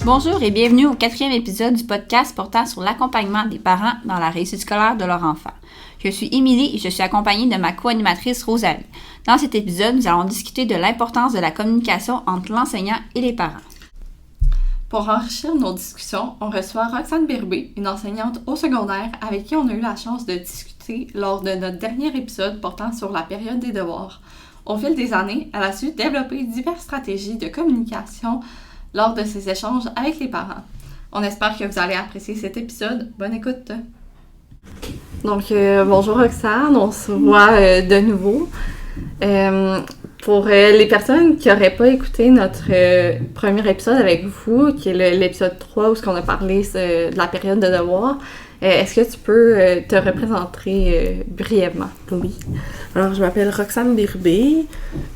Bonjour et bienvenue au 4e épisode du podcast portant sur l'accompagnement des parents dans la réussite scolaire de leur enfant. Je suis Émilie et je suis accompagnée de ma co-animatrice Rosalie. Dans cet épisode, nous allons discuter de l'importance de la communication entre l'enseignant et les parents. Pour enrichir nos discussions, on reçoit Roxane Birbé, une enseignante au secondaire avec qui on a eu la chance de discuter lors de notre dernier épisode portant sur la période des devoirs. Au fil des années, elle a su développer diverses stratégies de communication lors de ses échanges avec les parents. On espère que vous allez apprécier cet épisode. Bonne écoute! Donc, bonjour Roxane, on se voit de nouveau. Pour les personnes qui n'auraient pas écouté notre premier épisode avec vous, qui est l'épisode 3 où on a parlé de la période de devoir, est-ce que tu peux te représenter brièvement? Oui. Alors, je m'appelle Roxane Birbé.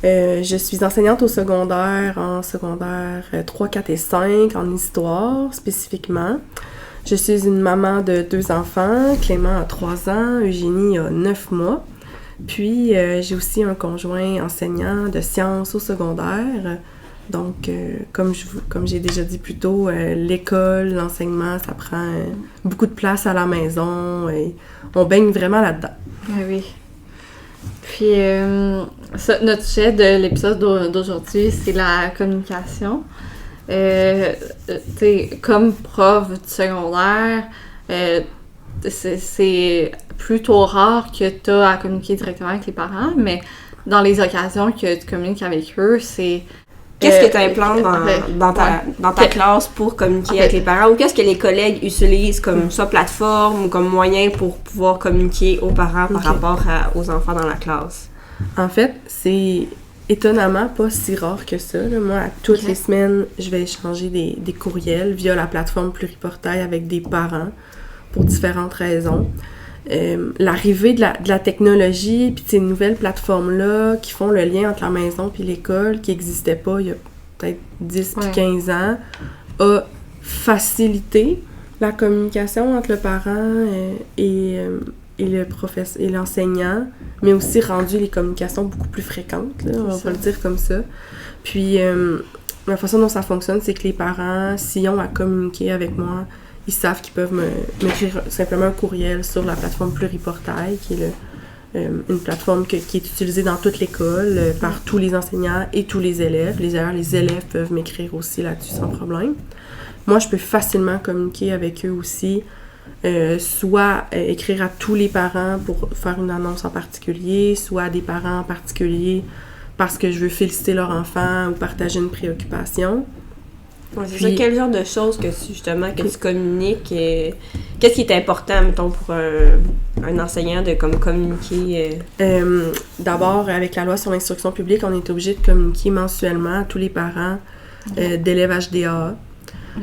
Je suis enseignante au secondaire, en secondaire 3, 4 et 5, en histoire spécifiquement. Je suis une maman de 2 enfants. Clément a 3 ans, Eugénie a 9 mois. Puis, j'ai aussi un conjoint enseignant de sciences au secondaire. Donc, comme j'ai déjà dit plus tôt, l'école, l'enseignement, ça prend beaucoup de place à la maison et on baigne vraiment là-dedans. Oui. Puis, notre sujet de l'épisode d'aujourd'hui, c'est la communication. Comme prof du secondaire, c'est plutôt rare que tu as à communiquer directement avec les parents, mais dans les occasions que tu communiques avec eux, c'est... Qu'est-ce que tu implantes dans ta classe pour communiquer avec les parents, ou qu'est-ce que les collègues utilisent comme soit plateforme ou comme moyen pour pouvoir communiquer aux parents par rapport aux enfants dans la classe? En fait, c'est étonnamment pas si rare que ça. Là. Moi, toutes les semaines, je vais échanger des courriels via la plateforme Pluriportail avec des parents pour différentes raisons. L'arrivée de la technologie puis de ces nouvelles plateformes-là qui font le lien entre la maison puis l'école, qui n'existait pas il y a peut-être 10 puis 15 ans, a facilité la communication entre le parent et le professeur et l'enseignant, mais aussi rendu les communications beaucoup plus fréquentes, là, on va le dire comme ça. Puis, la façon dont ça fonctionne, c'est que les parents, s'ils ont à communiquer avec moi, ils savent qu'ils peuvent m'écrire simplement un courriel sur la plateforme Pluriportail, qui est une plateforme qui est utilisée dans toute l'école par tous les enseignants et tous les élèves. Les élèves peuvent m'écrire aussi là-dessus sans problème. Moi, je peux facilement communiquer avec eux aussi, soit écrire à tous les parents pour faire une annonce en particulier, soit à des parents en particulier parce que je veux féliciter leur enfant ou partager une préoccupation. Ouais, c'est ça. Quel genre de choses que tu communiques? Qu'est-ce qui est important, mettons, pour un enseignant de communiquer? D'abord, avec la loi sur l'instruction publique, on est obligé de communiquer mensuellement à tous les parents d'élèves HDA.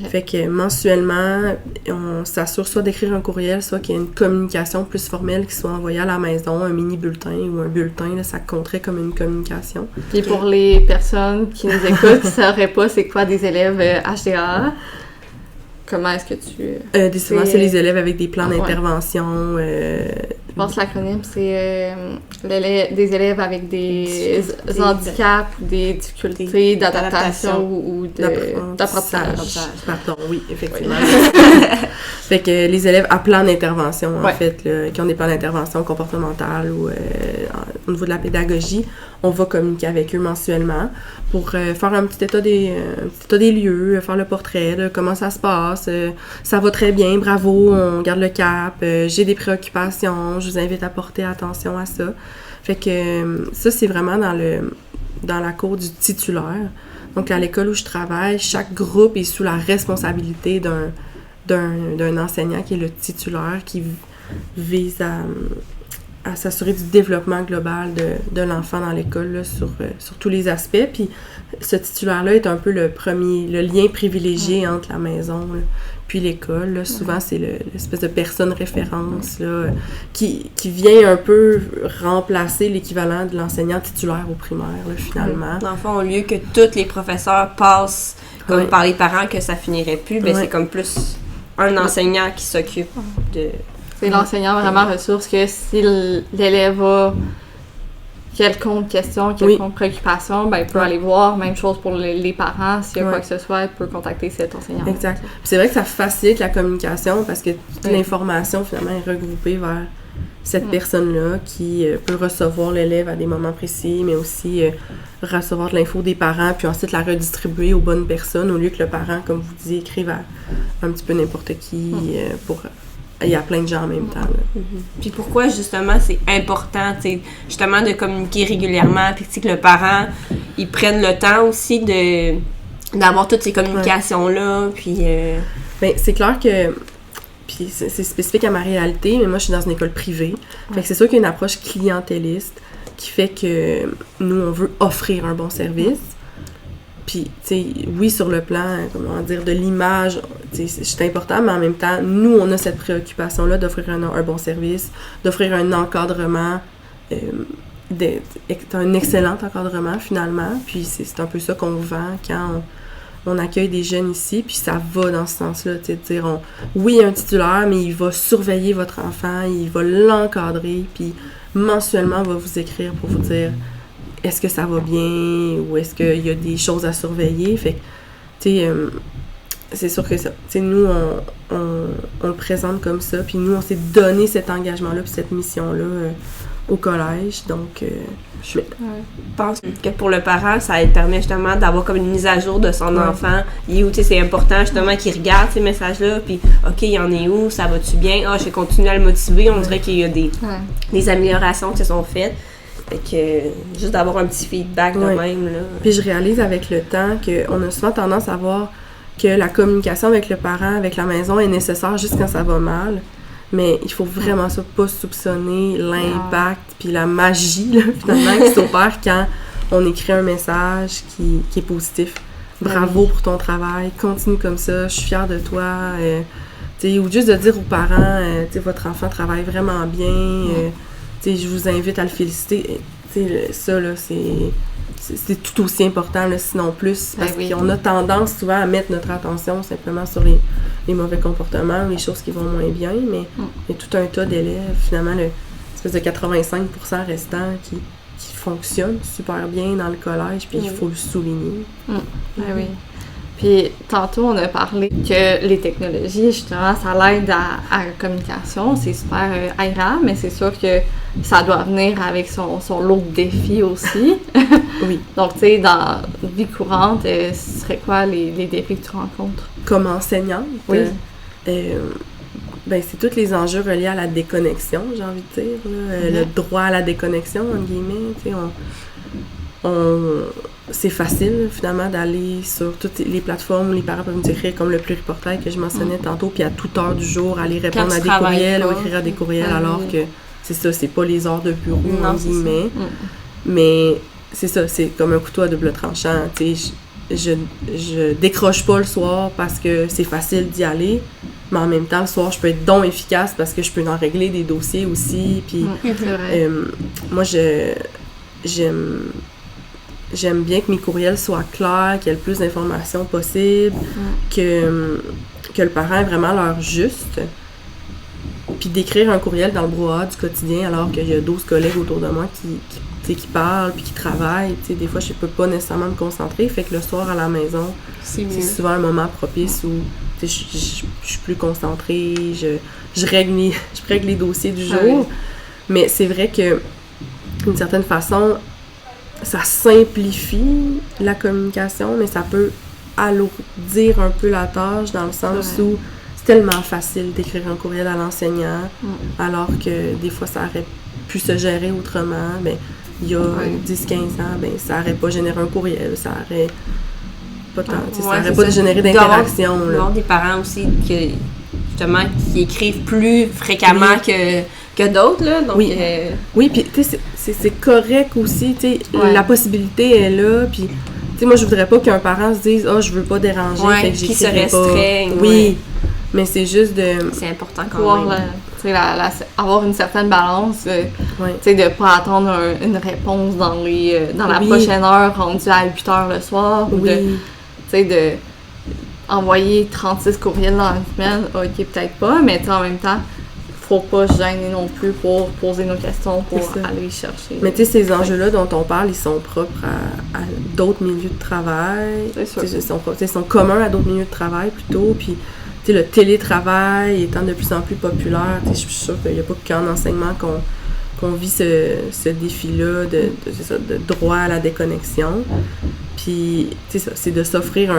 Fait que mensuellement, on s'assure soit d'écrire un courriel, soit qu'il y ait une communication plus formelle qui soit envoyée à la maison, un mini-bulletin ou un bulletin, là, ça compterait comme une communication. Puis pour les personnes qui nous écoutent, qui ne sauraient pas c'est quoi des élèves HDA, comment est-ce que tu... souvent, c'est les élèves avec des plans d'intervention. Je pense que l'acronyme, c'est des élèves avec des handicaps, des difficultés d'adaptation ou d'apprentissage. Pardon, oui, effectivement. Fait que les élèves à plan d'intervention, en fait, là, qui ont des plans d'intervention comportementale ou au niveau de la pédagogie, on va communiquer avec eux mensuellement pour faire un petit état des lieux, faire le portrait de comment ça se passe. Ça va très bien, bravo, on garde le cap, j'ai des préoccupations, je vous invite à porter attention à ça. Fait que ça, c'est vraiment dans la cour du titulaire. Donc, à l'école où je travaille, chaque groupe est sous la responsabilité d'un enseignant qui est le titulaire, qui vise à s'assurer du développement global de l'enfant dans l'école là, sur tous les aspects. Puis ce titulaire-là est un peu le lien privilégié entre la maison là, puis l'école. Là. Souvent, c'est l'espèce de personne référence là, qui vient un peu remplacer l'équivalent de l'enseignant titulaire au primaire, là, finalement. Dans le fond, au lieu que tous les professeurs passent comme par les parents, que ça finirait plus, ben c'est comme plus un enseignant qui s'occupe de... C'est l'enseignant vraiment ressource que si l'élève a quelconque question, quelconque préoccupation, ben, il peut aller voir. Même chose pour les parents. S'il y a quoi que ce soit, il peut contacter cet enseignant. Exact. Puis c'est vrai que ça facilite la communication parce que toute l'information, finalement, est regroupée vers cette personne-là qui peut recevoir l'élève à des moments précis, mais aussi recevoir de l'info des parents, puis ensuite la redistribuer aux bonnes personnes au lieu que le parent, comme vous disiez, écrive à un petit peu n'importe qui pour... Il y a plein de gens en même temps. Là. Puis pourquoi, justement, c'est important, justement, de communiquer régulièrement, puis que le parent, il prenne le temps aussi d'avoir toutes ces communications-là, puis... Bien, c'est clair que... Puis c'est spécifique à ma réalité, mais moi, je suis dans une école privée. Fait que c'est sûr qu'il y a une approche clientéliste qui fait que nous, on veut offrir un bon service. Puis, tu sais, oui, sur le plan, comment dire, de l'image, c'est important, mais en même temps, nous, on a cette préoccupation-là d'offrir un bon service, d'offrir un encadrement, un excellent encadrement, finalement. Puis, c'est un peu ça qu'on vend quand on accueille des jeunes ici, puis ça va dans ce sens-là, tu sais, de dire, oui, il y a un titulaire, mais il va surveiller votre enfant, il va l'encadrer, puis mensuellement, il va vous écrire pour vous dire est-ce que ça va bien ou est-ce qu'il y a des choses à surveiller. Fait que, tu sais, c'est sûr que ça, tu sais, nous, on le présente comme ça, puis nous, on s'est donné cet engagement-là, puis cette mission-là au collège, donc je pense que pour le parent, ça permet justement d'avoir comme une mise à jour de son enfant. Et où, tu sais, c'est important justement qu'il regarde ces messages-là, puis OK, il en est où, ça va-tu bien? Ah, je vais continuer à le motiver, on dirait qu'il y a des améliorations qui se sont faites. Fait que juste d'avoir un petit feedback de même, là. Puis je réalise avec le temps qu'on a souvent tendance à voir que la communication avec le parent, avec la maison est nécessaire juste quand ça va mal. Mais il faut vraiment pas soupçonner l'impact puis la magie, là, finalement, qui s'opère quand on écrit un message qui est positif. Bravo pour ton travail, continue comme ça, je suis fière de toi. Ou juste de dire aux parents, votre enfant travaille vraiment bien, je vous invite à le féliciter. Ça, là, c'est tout aussi important, là, sinon plus, parce qu'on a tendance souvent à mettre notre attention simplement sur les mauvais comportements, les choses qui vont moins bien, mais il y a tout un tas d'élèves, finalement, l'espèce de 85% restant qui fonctionnent super bien dans le collège, puis il faut le souligner. Oui. Puis, tantôt, on a parlé que les technologies, justement, ça l'aide à la communication. C'est super agréable, mais c'est sûr que ça doit venir avec son lot de défis aussi. Oui. Donc, tu sais, dans la vie courante, ce serait quoi les défis que tu rencontres? Comme enseignante? Oui. C'est tous les enjeux reliés à la déconnexion, j'ai envie de dire. Là. Le droit à la déconnexion, entre guillemets. Tu sais, c'est facile, finalement, d'aller sur toutes les plateformes où les parents peuvent nous écrire, comme le pluriportail que je mentionnais tantôt, puis à toute heure du jour, aller répondre à des courriels ou écrire à des courriels, alors que c'est ça, c'est pas les heures de bureau, entre guillemets. Mais c'est ça, c'est comme un couteau à double tranchant. Tu sais, je décroche pas le soir parce que c'est facile d'y aller, mais en même temps, le soir, je peux être donc efficace parce que je peux en régler des dossiers aussi. Puis, moi, j'aime bien que mes courriels soient clairs, qu'il y ait le plus d'informations possible, que le parent ait vraiment l'heure juste. Puis d'écrire un courriel dans le brouhaha du quotidien alors qu'il y a 12 collègues autour de moi qui parlent puis qui travaillent. T'sais, des fois, je peux pas nécessairement me concentrer. Fait que le soir à la maison, c'est souvent un moment propice où je suis plus concentrée, je règle les dossiers du jour. Mais c'est vrai que d'une certaine façon, ça simplifie la communication, mais ça peut alourdir un peu la tâche dans le sens où c'est tellement facile d'écrire un courriel à l'enseignant, alors que des fois, ça aurait pu se gérer autrement. Mais il y a 10-15 ans, ça aurait pas généré un courriel, ça aurait pas tant, ça aurait pas généré d'interaction. Il y a des parents aussi qui écrivent plus fréquemment que d'autres, là. Donc, oui, puis tu sais, c'est correct aussi, tu sais, la possibilité est là, puis tu sais, moi, je voudrais pas qu'un parent se dise « Ah, je veux pas déranger, fait que j'écrirai pas. » Oui, mais c'est juste de... C'est important quand même. Avoir une certaine balance, tu sais, de pas attendre une réponse dans la prochaine heure rendue à 8h le soir, ou tu sais, de envoyer 36 courriels dans la semaine, ok, peut-être pas, mais en même temps, faut pas se gêner non plus pour poser nos questions, pour C'est ça. aller chercher. Mais tu sais, ces enjeux-là dont on parle, ils sont propres à d'autres milieux de travail. C'est sûr. Ils sont communs à d'autres milieux de travail plutôt. Puis, tu sais, le télétravail étant de plus en plus populaire, tu sais, je suis sûre qu'il n'y a pas qu'en enseignement qu'on vit ce défi-là de droit à la déconnexion. Puis, tu sais, c'est de s'offrir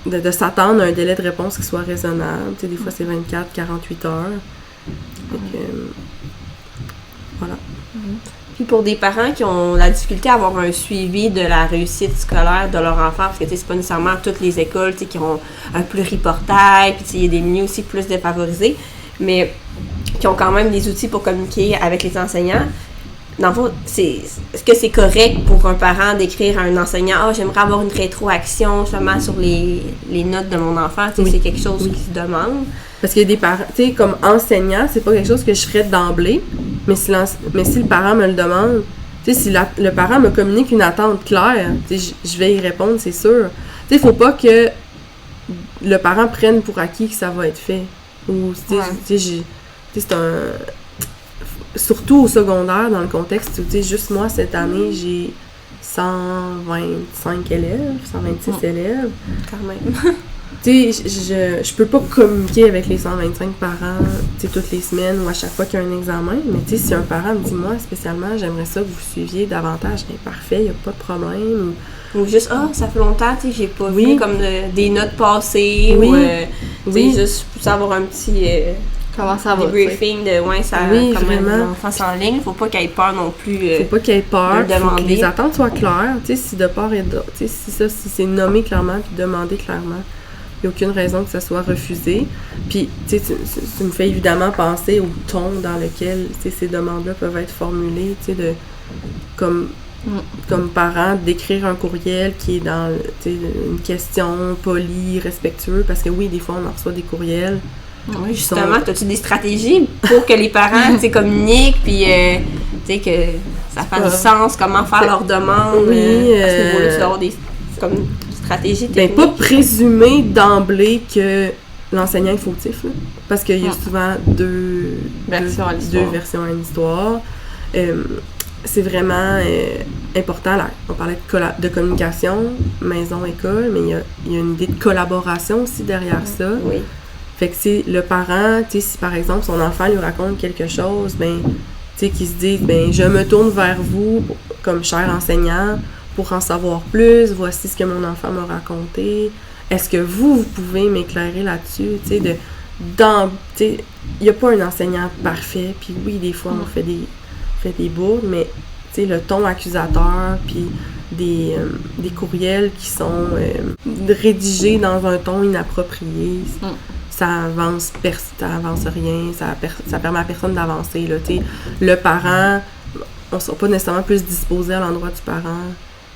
de s'attendre à un délai de réponse qui soit raisonnable. Tu sais, des fois, c'est 24, 48 heures. Fait que, voilà. Puis pour des parents qui ont la difficulté à avoir un suivi de la réussite scolaire de leur enfant, parce que c'est pas nécessairement toutes les écoles qui ont un pluriportail, puis il y a des milieux aussi plus défavorisés, mais qui ont quand même des outils pour communiquer avec les enseignants. Dans le fond, est-ce que c'est correct pour un parent d'écrire à un enseignant « Ah, j'aimerais avoir une rétroaction justement sur les notes de mon enfant », Oui. c'est quelque chose qui se demande. Parce qu'il y a des parents, tu sais, comme enseignant, c'est pas quelque chose que je ferais d'emblée, mais si le parent me le demande, tu sais, si le parent me communique une attente claire, tu sais, je vais y répondre, c'est sûr. Tu sais, il faut pas que le parent prenne pour acquis que ça va être fait. Ou, tu sais, c'est un... Surtout au secondaire, dans le contexte où, tu sais, juste moi, cette année, j'ai 125 élèves, 126 élèves. Quand même. Tu sais, je peux pas communiquer avec les 125 parents, tu sais, toutes les semaines ou à chaque fois qu'il y a un examen, mais tu sais, si un parent me dit, moi, spécialement, j'aimerais ça que vous suiviez davantage, bien, parfait, il n'y a pas de problème. Ou juste, ça fait longtemps, tu sais, j'ai pas Oui. vu comme des notes passées, Oui. ou, tu sais, juste pour savoir un petit Comment ça va, tu sais? debriefing de, Oui, comment vraiment. l'enfant en ligne. Faut pas qu'il ait peur non plus. Faut pas qu'il ait peur, de le faut que demander. les attentes soient claires, tu sais, si de part et d'autre, tu sais, si c'est nommé clairement puis demandé clairement. Il n'y a aucune raison que ça soit refusé. Puis, tu sais, tu me fais évidemment penser au ton dans lequel, tu sais, ces demandes-là peuvent être formulées, tu sais, comme parent, d'écrire un courriel qui est dans, tu sais, une question polie, respectueux, parce que oui, des fois, on en reçoit des courriels. Oui, justement, as-tu des stratégies pour que les parents, tu sais, communiquent, puis, tu sais, que ça fasse du sens, comment faire leurs demandes, Oui, à ce niveau-là, tu dois avoir des comme, stratégies Ben, techniques. pas présumer d'emblée que l'enseignant est fautif, là, parce qu'il y a souvent deux versions à une histoire. C'est vraiment important, là. On parlait de communication, maison-école, mais il y a une idée de collaboration aussi derrière ça. Oui. Fait que c'est le parent, tu sais, si par exemple son enfant lui raconte quelque chose, ben, tu sais, qu'il se dise, ben, je me tourne vers vous comme cher enseignant pour en savoir plus, voici ce que mon enfant m'a raconté. Est-ce que vous pouvez m'éclairer là-dessus, tu sais, il n'y a pas un enseignant parfait, puis oui, des fois, on fait des bourdes, mais, tu sais, le ton accusateur, puis des courriels qui sont rédigés dans un ton inapproprié, ça avance rien, ça permet à personne d'avancer, là, tu sais. Le parent, on ne sera pas nécessairement plus disposé à l'endroit du parent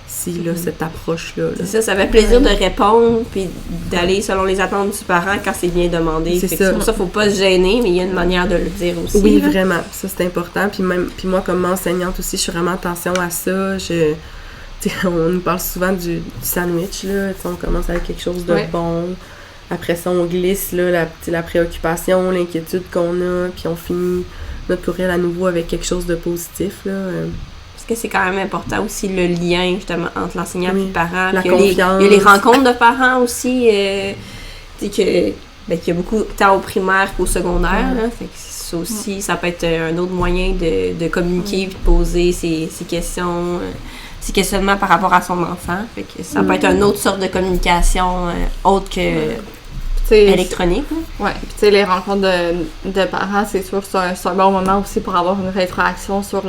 s'il a cette approche-là. Là. C'est ça fait plaisir de répondre puis d'aller selon les attentes du parent quand c'est bien demandé. C'est Fait ça. que pour ça, faut pas se gêner, mais il y a une manière de le dire aussi. Oui, là. vraiment. Ça, c'est important. Puis moi, comme enseignante aussi, je fais vraiment attention à ça. On nous parle souvent du sandwich, là. T'sais, on commence avec quelque chose de bon. Après ça, on glisse là, la préoccupation, l'inquiétude qu'on a, puis on finit notre courriel à nouveau avec quelque chose de positif, là. Parce que c'est quand même important aussi le lien, justement, entre l'enseignant et le parent. La Puis confiance. Il y a les rencontres de parents aussi, tu sais, qu'il y a beaucoup tant au primaire qu'au secondaire. Là, fait que ça aussi, ça peut être un autre moyen de communiquer puis de poser ses questions, ses questionnements par rapport à son enfant. Fait que ça peut être une autre sorte de communication autre que électronique. Oui, puis tu sais, les rencontres de parents, c'est sûr que c'est un bon moment aussi pour avoir une rétroaction sur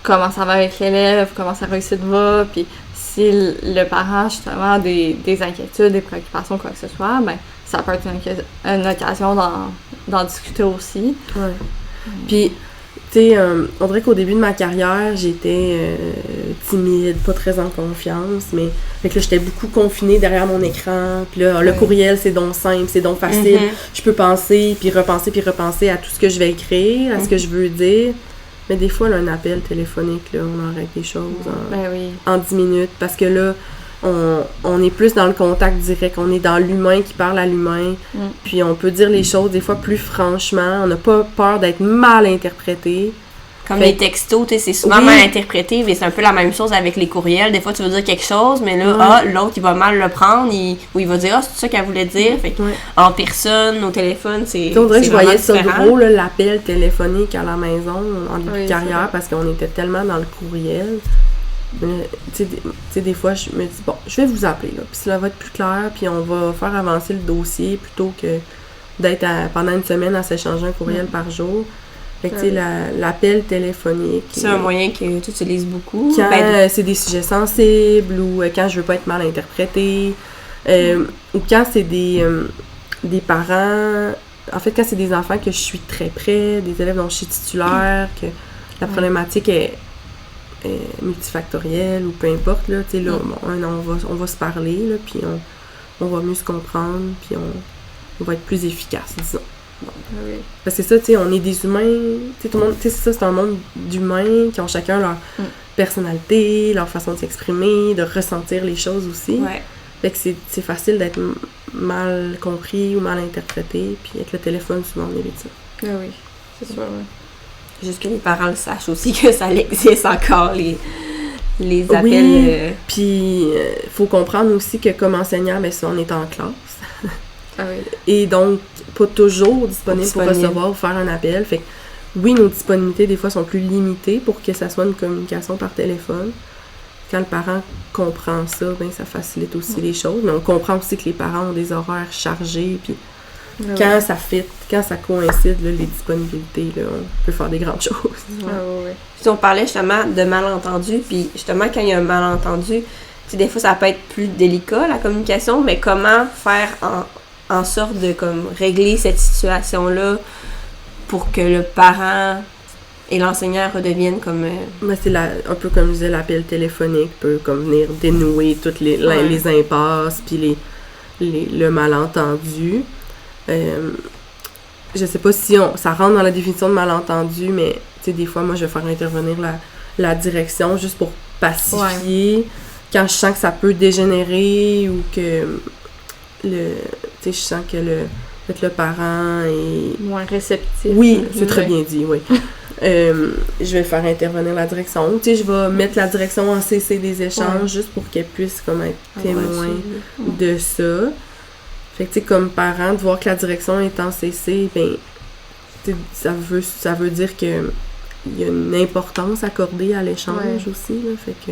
comment ça va avec l'élève, comment sa réussite va, puis si le parent, justement, a des inquiétudes, des préoccupations, quoi que ce soit, ben ça peut être une occasion d'en discuter aussi. Ouais. Puis, tu sais, on dirait qu'au début de ma carrière, j'étais timide, pas très en confiance, mais fait que là, j'étais beaucoup confinée derrière mon écran. Puis là, le courriel, c'est donc simple, c'est donc facile. Je peux penser, puis repenser à tout ce que je vais écrire, à ce que je veux dire. Mais des fois, là, un appel téléphonique, là, on en règle des choses en 10 minutes. Parce que là, on est plus dans le contact direct, on est dans l'humain qui parle à l'humain, puis on peut dire les choses des fois plus franchement, on n'a pas peur d'être mal interprété. Comme les textos, tu sais, c'est souvent mal interprété, mais c'est un peu la même chose avec les courriels. Des fois, tu veux dire quelque chose, mais là, l'autre, il va mal le prendre, ou il va dire « Ah, c'est ça qu'elle voulait dire. » Fait en personne, au téléphone, c'est on dirait que je voyais ça gros, là, l'appel téléphonique à la maison, en début de carrière, parce qu'on était tellement dans le courriel. Tu sais, des fois, je me dis « Bon, je vais vous appeler, là, puis cela va être plus clair, puis on va faire avancer le dossier, plutôt que d'être pendant une semaine à s'échanger un courriel par jour. » Fait que, tu sais, l'appel téléphonique. C'est un moyen que tu utilises beaucoup. Quand c'est des sujets sensibles ou quand je veux pas être mal interprétée. Ou quand c'est des parents... En fait, quand c'est des enfants que je suis très près, des élèves dont je suis titulaire, que la problématique est multifactorielle ou peu importe, là, tu sais, là, on va se parler, là, puis on va mieux se comprendre, puis on va être plus efficace, disons. Parce que ça, tu sais, on est des humains, tu sais, tout le monde, tu sais, c'est un monde d'humains qui ont chacun leur personnalité, leur façon de s'exprimer, de ressentir les choses aussi. Fait que c'est facile d'être mal compris ou mal interprété, puis avec le téléphone, souvent, on évite ça. Oui, c'est sûr, Juste que les parents le sachent aussi que ça existe encore, les appels. Puis faut comprendre aussi que comme enseignant, ben ça, on est en classe. Et donc, pas toujours disponible pour recevoir ou faire un appel. Fait que, oui, nos disponibilités, des fois, sont plus limitées pour que ça soit une communication par téléphone. Quand le parent comprend ça, ben ça facilite aussi les choses. Mais on comprend aussi que les parents ont des horaires chargés. Puis quand ça fit, quand ça coïncide, là, les disponibilités, là, on peut faire des grandes choses. Puis on parlait justement de malentendus. Puis justement, quand il y a un malentendu, des fois, ça peut être plus délicat, la communication. Mais comment faire en sorte de comme régler cette situation-là pour que le parent et l'enseignant redeviennent comme... c'est un peu comme je disais, l'appel téléphonique peut comme venir dénouer toutes les impasses puis le malentendu. Je sais pas si ça rentre dans la définition de malentendu, mais tu sais, des fois, moi, je vais faire intervenir la direction juste pour pacifier quand je sens que ça peut dégénérer ou que tu sais, je sens que le parent est... moins réceptif. Oui, c'est très bien dit, oui. Je vais faire intervenir la direction. Tu sais, je vais mettre la direction en CC des échanges juste pour qu'elle puisse comme être témoin de ça. Fait que tu sais, comme parent, de voir que la direction est en CC, ben, ça veut dire que il y a une importance accordée à l'échange aussi, là. Fait que,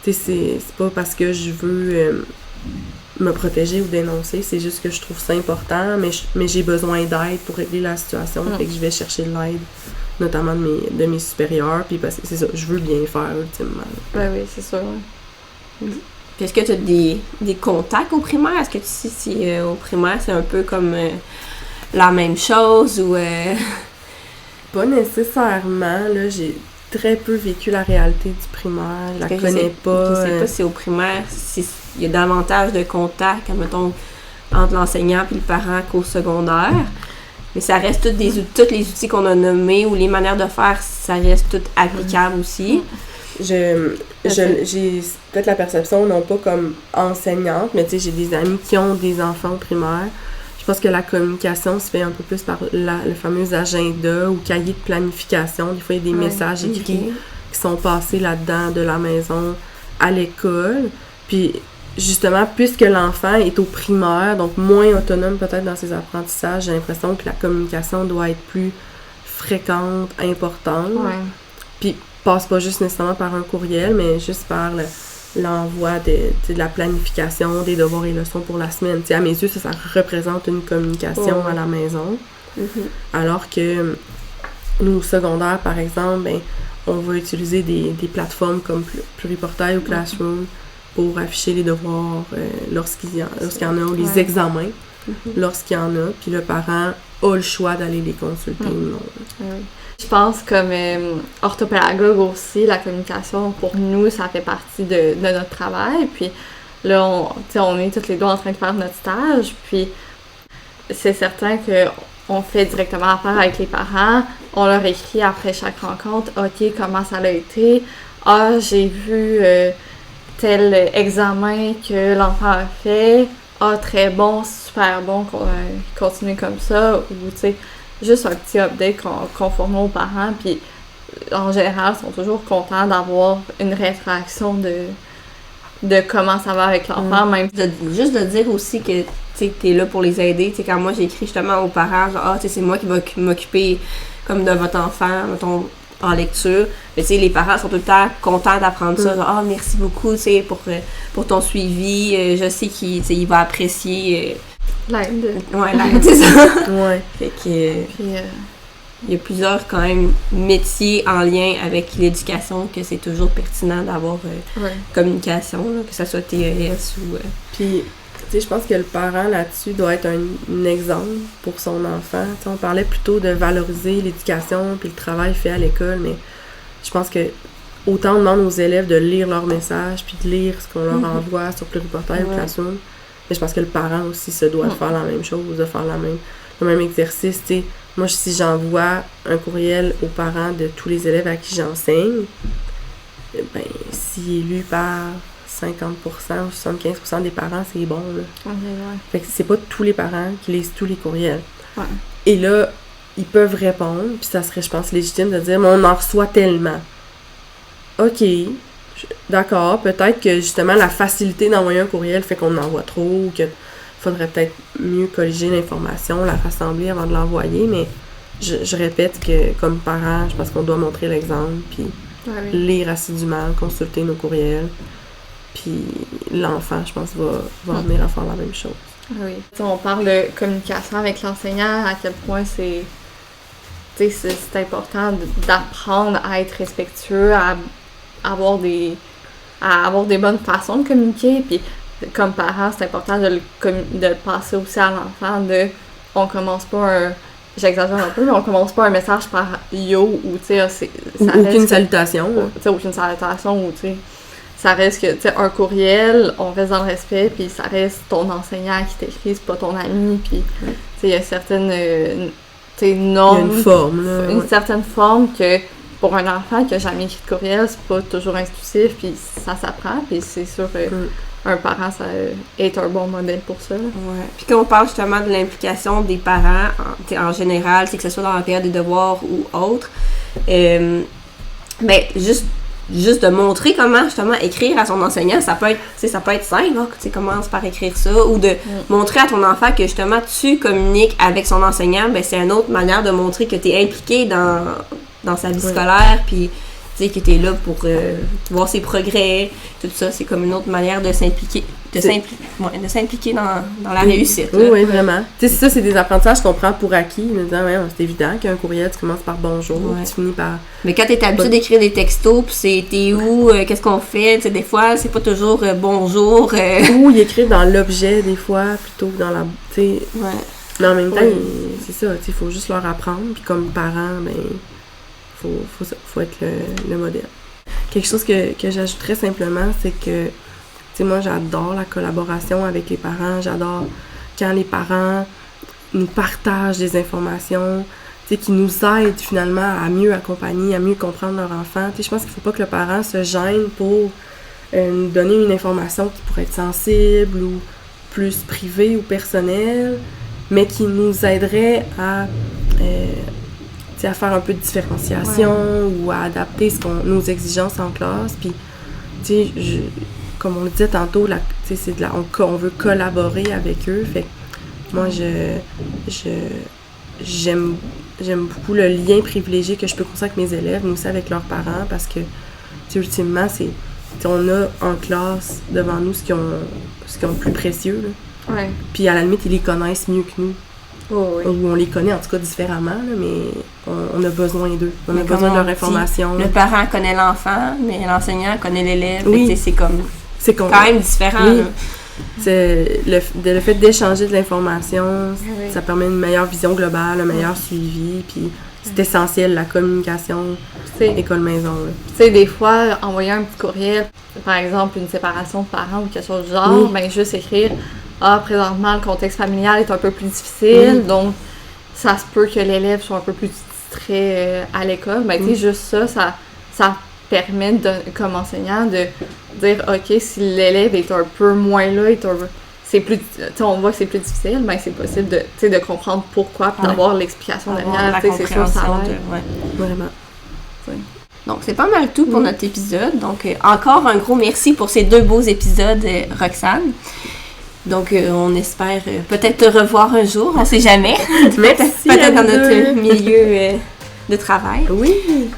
tu sais, c'est pas parce que je veux me protéger ou dénoncer, c'est juste que je trouve ça important, mais j'ai besoin d'aide pour régler la situation, fait que je vais chercher de l'aide, notamment de mes supérieurs, puis parce que c'est ça, je veux bien faire, ultimement. Oui, c'est sûr. Puis est-ce que tu as des contacts au primaire? Est-ce que tu sais si au primaire, c'est un peu comme la même chose ou... Pas nécessairement, là, j'ai très peu vécu la réalité du primaire, je la connais pas. Je sais pas si au primaire, il y a davantage de contacts, mettons, entre l'enseignant et le parent qu'au secondaire. Mais ça reste tous les outils qu'on a nommés ou les manières de faire, ça reste tout applicable aussi. J'ai peut-être la perception, non pas comme enseignante, mais tu sais, j'ai des amis qui ont des enfants au primaire. Je pense que la communication se fait un peu plus par le fameux agenda ou cahier de planification. Des fois, il y a des messages écrits qui sont passés là-dedans de la maison à l'école. Puis, justement, puisque l'enfant est au primaire, donc moins autonome peut-être dans ses apprentissages, j'ai l'impression que la communication doit être plus fréquente, importante. Puis, passe pas juste nécessairement par un courriel, mais juste par l'envoi de la planification des devoirs et leçons pour la semaine. T'sais, à mes yeux, ça représente une communication à la maison. Alors que nous, au secondaire, par exemple, ben, on va utiliser des plateformes comme Pluriportail ou Classroom pour afficher les devoirs lorsqu'il y en a, ou les examens lorsqu'il y en a. Puis le parent a le choix d'aller les consulter ou non. Je pense comme orthopédagogue aussi, la communication, pour nous, ça fait partie de notre travail. Puis là, on est toutes les deux en train de faire notre stage. Puis c'est certain qu'on fait directement affaire avec les parents. On leur écrit après chaque rencontre, « OK, comment ça a été? Ah, j'ai vu tel examen que l'enfant a fait, très bon, super bon, continuer comme ça, ou tu sais, juste un petit update qu'on fournit aux parents, puis en général, ils sont toujours contents d'avoir une rétroaction de comment ça va avec l'enfant, même. Juste de dire aussi que t'es là pour les aider. T'sais, quand moi j'écris justement aux parents, genre, c'est moi qui va m'occuper comme de votre enfant, mettons, en lecture. Mais les parents sont tout le temps contents d'apprendre ça. Genre, merci beaucoup pour ton suivi. Je sais qu'il va apprécier. L'aide. Ouais, l'aide, c'est ça. Ouais. Fait que. Puis, il y a plusieurs, quand même, métiers en lien avec l'éducation que c'est toujours pertinent d'avoir communication, là, que ce soit TES ou... Puis, tu sais, je pense que le parent, là-dessus, doit être un exemple pour son enfant. T'sais, on parlait plutôt de valoriser l'éducation puis le travail fait à l'école, mais je pense que autant on demande aux élèves de lire leurs messages puis de lire ce qu'on leur envoie sur Pluriportail ou Classroom, mais je pense que le parent aussi se doit de faire la même chose, de faire le même exercice, tu sais. Moi, si j'envoie un courriel aux parents de tous les élèves à qui j'enseigne, ben, s'il est lu par 50% ou 75% des parents, c'est bon, là. Fait que c'est pas tous les parents qui lisent tous les courriels. Ouais. Et là, ils peuvent répondre, puis ça serait, je pense, légitime de dire « mais on en reçoit tellement ». OK, d'accord, peut-être que, justement, la facilité d'envoyer un courriel fait qu'on en envoie trop, ou que faudrait peut-être mieux colliger l'information, la rassembler avant de l'envoyer, mais je répète que, comme parent, je pense qu'on doit montrer l'exemple, puis lire assidûment, consulter nos courriels, puis l'enfant, je pense, va venir à faire la même chose. Oui. On parle de communication avec l'enseignant, à quel point c'est important d'apprendre à être respectueux, à avoir des bonnes façons de communiquer, puis comme parent, c'est important de le passer aussi à l'enfant, on commence pas j'exagère un peu, mais on commence pas un message par yo, ou tu sais, aucune salutation. Tu sais, aucune salutation, ou tu sais, ça reste que, tu sais, un courriel, on reste dans le respect, puis ça reste ton enseignant qui t'écrit, c'est pas ton ami, puis tu sais, il y a certaines normes. Il y a une forme, là. Une certaine forme que, pour un enfant qui a jamais écrit de courriel, c'est pas toujours intuitif, puis ça s'apprend, puis c'est sûr que un parent, ça est un bon modèle pour ça. Ouais. Puis quand on parle justement de l'implication des parents, en général, c'est que ce soit dans la période des devoirs ou autre, ben, juste de montrer comment justement écrire à son enseignant, ça peut être simple, hein, tu commences par écrire ça, ou de montrer à ton enfant que justement tu communiques avec son enseignant, ben c'est une autre manière de montrer que tu es impliqué dans sa vie scolaire, puis tu sais, que tu es là pour voir ses progrès, tout ça, c'est comme une autre manière de s'impliquer, de s'impliquer dans la réussite. Oui, vraiment. Tu sais, ça, c'est des apprentissages qu'on prend pour acquis, en disant, c'est évident qu'un courriel, tu commences par bonjour, tu finis par... Mais quand tu es habitué d'écrire des textos, puis c'est t'es où, qu'est-ce qu'on fait, tu sais, des fois, c'est pas toujours bonjour. Ou ils écrivent dans l'objet, des fois, plutôt que dans la... Tu sais. Ouais. Mais en même temps, c'est ça, tu sais, il faut juste leur apprendre, puis comme parents, ben... Faut être le modèle. Quelque chose que j'ajouterais simplement, c'est que, tu sais, moi, j'adore la collaboration avec les parents. J'adore quand les parents nous partagent des informations, tu sais, qui nous aident finalement à mieux accompagner, à mieux comprendre leur enfant. Tu sais, je pense qu'il faut pas que le parent se gêne pour nous donner une information qui pourrait être sensible ou plus privée ou personnelle, mais qui nous aiderait à faire un peu de différenciation ou à adapter nos exigences en classe. Puis, tu sais, comme on le disait tantôt, on veut collaborer avec eux. Fait que moi, j'aime beaucoup le lien privilégié que je peux construire avec mes élèves, mais aussi avec leurs parents, parce que, tu sais, ultimement, on a en classe devant nous ce qu'ils ont de plus précieux. Là. Ouais. Puis, à la limite, ils les connaissent mieux que nous. Oh, oui. Ou on les connaît en tout cas différemment, là, mais on a besoin d'eux. On a besoin de leur information. Le parent connaît l'enfant, mais l'enseignant connaît l'élève. Oui. C'est quand même différent. Oui. Le fait d'échanger de l'information, ça permet une meilleure vision globale, un meilleur suivi, puis c'est essentiel, la communication école-maison. Tu sais, des fois, envoyer un petit courriel, par exemple une séparation de parents ou quelque chose du genre, ben juste écrire présentement, le contexte familial est un peu plus difficile, donc ça se peut que l'élève soit un peu plus distrait à l'école. Ben, tu sais, juste ça permet, comme enseignant, dire, OK, si l'élève est un peu moins là, c'est plus, on voit que c'est plus difficile, mais c'est possible de comprendre pourquoi, puis d'avoir l'explication derrière, c'est sûr, ça aide. Vraiment. Donc, c'est pas mal tout pour notre épisode. Donc, encore un gros merci pour ces 2 beaux épisodes, Roxane. Donc, on espère peut-être te revoir un jour, on sait jamais. peut-être dans notre milieu de travail. Oui.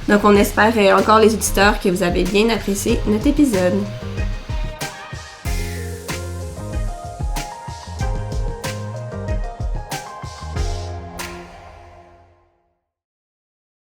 Donc, on espère encore les auditeurs que vous avez bien apprécié notre épisode.